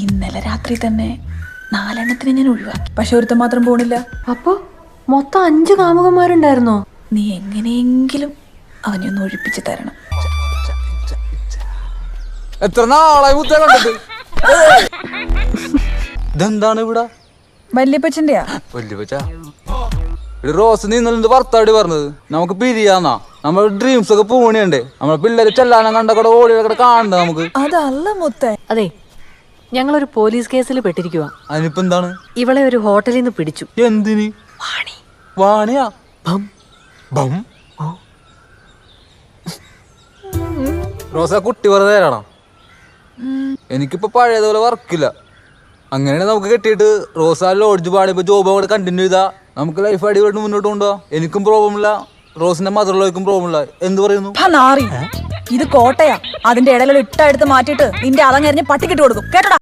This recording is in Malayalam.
ഇന്നലെ രാത്രി തന്നെ 4 എണ്ണത്തിന് ഞാൻ ഒഴിവാക്കി. പക്ഷെ ഒരുത്തൻ മാത്രം പോണില്ല. അപ്പൊ മൊത്തം 5 കാമുകന്മാരുണ്ടായിരുന്നോ? നീ എങ്ങനെയെങ്കിലും അവനെ ഒന്ന് ഒഴിപ്പിച്ചു തരണം. എത്ര നാളായി മുത്തേ കണ്ടിട്ട്. ഇതെന്താണ് ഇവിടെ? വല്യപ്പച്ചന്റെയാ? വല്യപ്പച്ച റോസ് നീ ഇന്നലെ ഭർത്താടി പറഞ്ഞത് നമുക്ക് പിരിയാന്നാ. നമ്മുടെ ഡ്രീംസ് ഒക്കെ പൂണിയുണ്ടേ. നമ്മളെ പിള്ളേര് ചെല്ലാനം കണ്ടക്കടെ ഓടിയൊക്കെ കാണണ്ട നമുക്ക്. അതല്ല മുത്തേ. അതെ, ഞങ്ങളൊരു പോലീസ് കേസിൽ പെട്ടിരിക്കുക. അതിനിപ്പോ എന്താണ്? ഇവളെ ഒരു ഹോട്ടലിൽ നിന്ന് പിടിച്ചു. എന്തിന്? വാണിയാ? റോസ കുട്ടി വെറുതെ തരണം. എനിക്കിപ്പോ പഴയതുപോലെ വർക്കില്ല. അങ്ങനെയാണ് നമുക്ക് കെട്ടിയിട്ട് റോസ ലോഡ്ജ് പാടിയപ്പോ ജോബ് അവിടെ കണ്ടിന്യൂ ചെയ്താ നമുക്ക് ലൈഫ് അടിപൊളിയായിട്ട് മുന്നോട്ട് കൊണ്ടുപോവാ. എനിക്കും പ്രോബ്ലം ഇല്ല, റോസിന്റെ മദറിലേക്കും പ്രോബ്ലം ഇല്ല. എന്ത് പറയുന്നു? ഇത് കോട്ടയാ. അതിന്റെ ഇടയിലുള്ള ഇട്ട എടുത്ത് മാറ്റിയിട്ട് നിന്റെ അതങ്ങറിഞ്ഞ് പട്ടിക്കിട്ട് കൊടുക്കും കേട്ടോടാ.